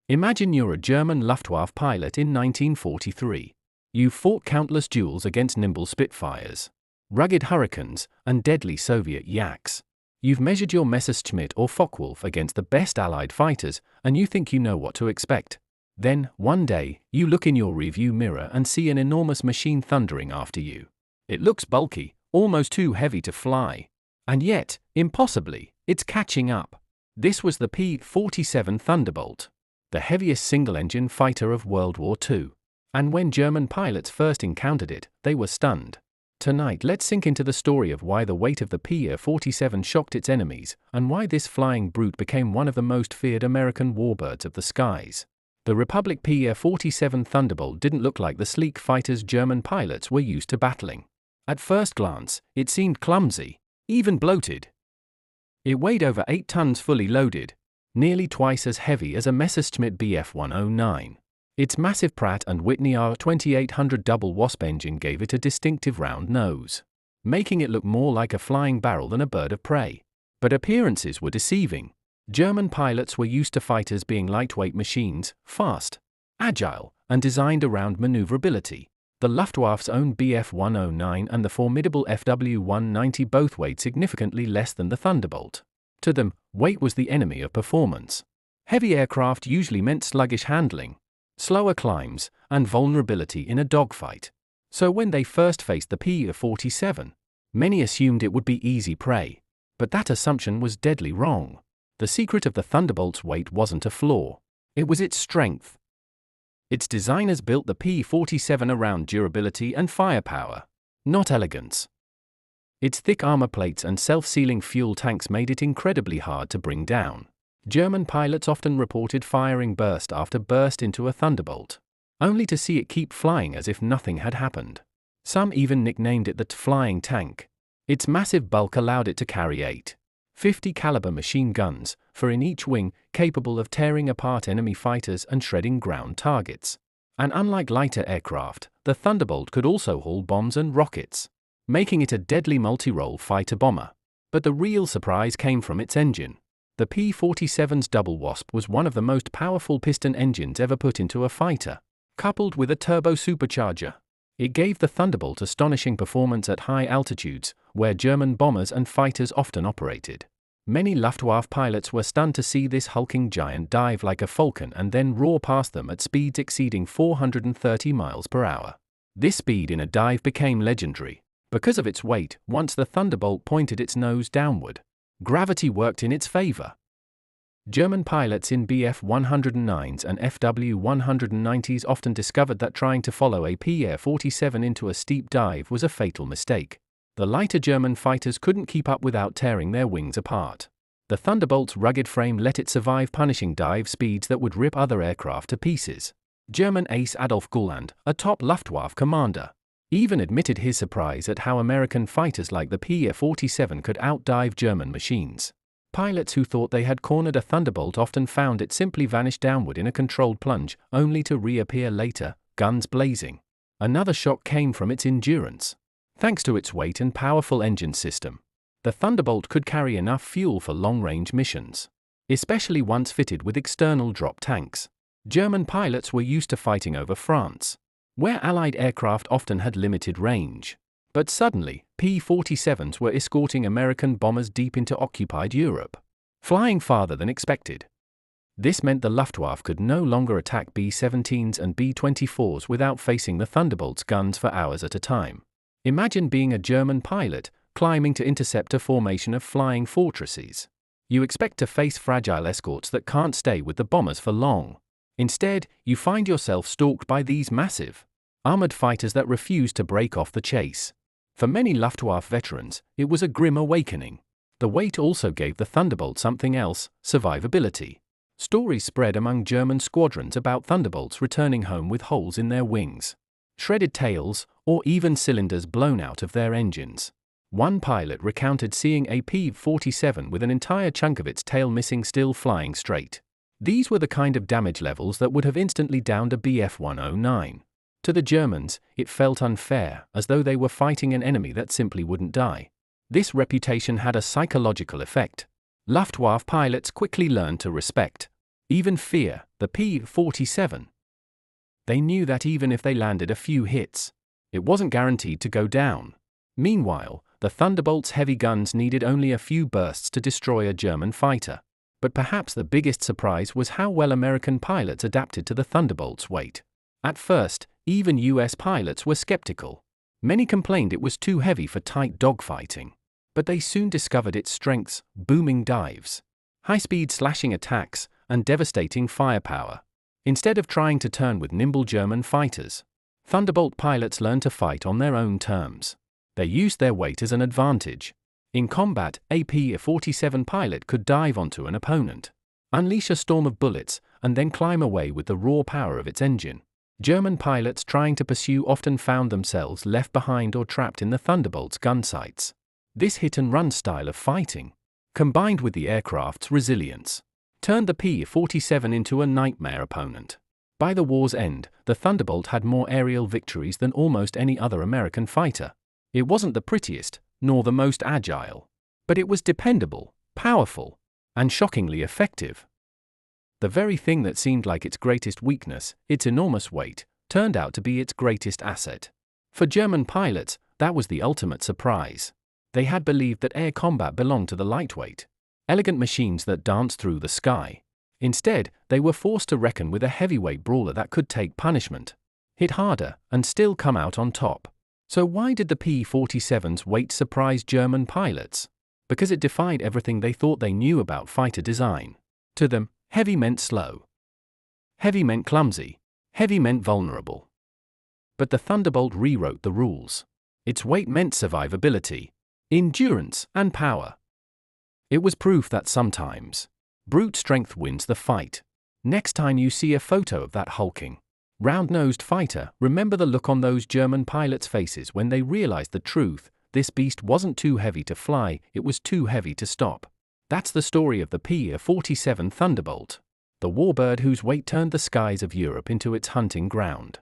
Imagine you're a German Luftwaffe pilot in 1943. You've fought countless duels against nimble Spitfires, rugged Hurricanes, and deadly Soviet Yaks. You've measured your Messerschmitt or Focke-Wulf against the best Allied fighters, and you think you know what to expect. Then, one day, you look in your rearview mirror and see an enormous machine thundering after you. It looks bulky, almost too heavy to fly. And yet, impossibly, it's catching up. This was the P-47 Thunderbolt, the heaviest single-engine fighter of World War II. And when German pilots first encountered it, they were stunned. Tonight, let's sink into the story of why the weight of the P-47 shocked its enemies, and why this flying brute became one of the most feared American warbirds of the skies. The Republic P-47 Thunderbolt didn't look like the sleek fighters German pilots were used to battling. At first glance, it seemed clumsy, even bloated. It weighed over 8 tons fully loaded, nearly twice as heavy as a Messerschmitt Bf-109. Its massive Pratt & Whitney R2800 double wasp engine gave it a distinctive round nose, making it look more like a flying barrel than a bird of prey. But appearances were deceiving. German pilots were used to fighters being lightweight machines, fast, agile, and designed around maneuverability. The Luftwaffe's own Bf-109 and the formidable Fw-190 both weighed significantly less than the Thunderbolt. To them, weight was the enemy of performance. Heavy aircraft usually meant sluggish handling, slower climbs, and vulnerability in a dogfight. So when they first faced the P-47, many assumed it would be easy prey. But that assumption was deadly wrong. The secret of the Thunderbolt's weight wasn't a flaw. It was its strength. Its designers built the P-47 around durability and firepower, not elegance. Its thick armor plates and self-sealing fuel tanks made it incredibly hard to bring down. German pilots often reported firing burst after burst into a Thunderbolt, only to see it keep flying as if nothing had happened. Some even nicknamed it the flying tank. Its massive bulk allowed it to carry 8 .50 caliber machine guns, 4 in each wing, capable of tearing apart enemy fighters and shredding ground targets. And unlike lighter aircraft, the Thunderbolt could also haul bombs and rockets, making it a deadly multi-role fighter bomber. But the real surprise came from its engine. The P-47's double wasp was one of the most powerful piston engines ever put into a fighter, coupled with a turbo supercharger. It gave the Thunderbolt astonishing performance at high altitudes, where German bombers and fighters often operated. Many Luftwaffe pilots were stunned to see this hulking giant dive like a falcon and then roar past them at speeds exceeding 430 miles per hour. This speed in a dive became legendary. Because of its weight, once the Thunderbolt pointed its nose downward, gravity worked in its favor. German pilots in Bf-109s and Fw-190s often discovered that trying to follow a P-47 into a steep dive was a fatal mistake. The lighter German fighters couldn't keep up without tearing their wings apart. The Thunderbolt's rugged frame let it survive punishing dive speeds that would rip other aircraft to pieces. German ace Adolf Gulland, a top Luftwaffe commander, even admitted his surprise at how American fighters like the P-47 could outdive German machines. Pilots who thought they had cornered a Thunderbolt often found it simply vanish downward in a controlled plunge, only to reappear later, guns blazing. Another shock came from its endurance. Thanks to its weight and powerful engine system, the Thunderbolt could carry enough fuel for long-range missions, especially once fitted with external drop tanks. German pilots were used to fighting over France, where Allied aircraft often had limited range. But suddenly, P-47s were escorting American bombers deep into occupied Europe, flying farther than expected. This meant the Luftwaffe could no longer attack B-17s and B-24s without facing the Thunderbolt's guns for hours at a time. Imagine being a German pilot, climbing to intercept a formation of flying fortresses. You expect to face fragile escorts that can't stay with the bombers for long. Instead, you find yourself stalked by these massive, armored fighters that refuse to break off the chase. For many Luftwaffe veterans, it was a grim awakening. The weight also gave the Thunderbolt something else: survivability. Stories spread among German squadrons about Thunderbolts returning home with holes in their wings, shredded tails, or even cylinders blown out of their engines. One pilot recounted seeing a P-47 with an entire chunk of its tail missing still flying straight. These were the kind of damage levels that would have instantly downed a Bf-109. To the Germans, it felt unfair, as though they were fighting an enemy that simply wouldn't die. This reputation had a psychological effect. Luftwaffe pilots quickly learned to respect Even fear the P-47. They knew that even if they landed a few hits, it wasn't guaranteed to go down. Meanwhile, the Thunderbolt's heavy guns needed only a few bursts to destroy a German fighter. But perhaps the biggest surprise was how well American pilots adapted to the Thunderbolt's weight. At first, even US pilots were skeptical. Many complained it was too heavy for tight dogfighting. But they soon discovered its strengths: booming dives, high-speed slashing attacks, and devastating firepower. Instead of trying to turn with nimble German fighters, Thunderbolt pilots learned to fight on their own terms. They used their weight as an advantage. In combat, a P-47 pilot could dive onto an opponent, unleash a storm of bullets, and then climb away with the raw power of its engine. German pilots trying to pursue often found themselves left behind or trapped in the Thunderbolt's gun sights. This hit-and-run style of fighting, combined with the aircraft's resilience, turned the P-47 into a nightmare opponent. By the war's end, the Thunderbolt had more aerial victories than almost any other American fighter. It wasn't the prettiest, nor the most agile, but it was dependable, powerful, and shockingly effective. The very thing that seemed like its greatest weakness, its enormous weight, turned out to be its greatest asset. For German pilots, that was the ultimate surprise. They had believed that air combat belonged to the lightweight, elegant machines that danced through the sky. Instead, they were forced to reckon with a heavyweight brawler that could take punishment, hit harder, and still come out on top. So why did the P-47's weight surprise German pilots? Because it defied everything they thought they knew about fighter design. To them, heavy meant slow. Heavy meant clumsy. Heavy meant vulnerable. But the Thunderbolt rewrote the rules. Its weight meant survivability, endurance, and power. It was proof that sometimes brute strength wins the fight. Next time you see a photo of that hulking, round-nosed fighter, remember the look on those German pilots' faces when they realized the truth: this beast wasn't too heavy to fly, it was too heavy to stop. That's the story of the P-47 Thunderbolt, the warbird whose weight turned the skies of Europe into its hunting ground.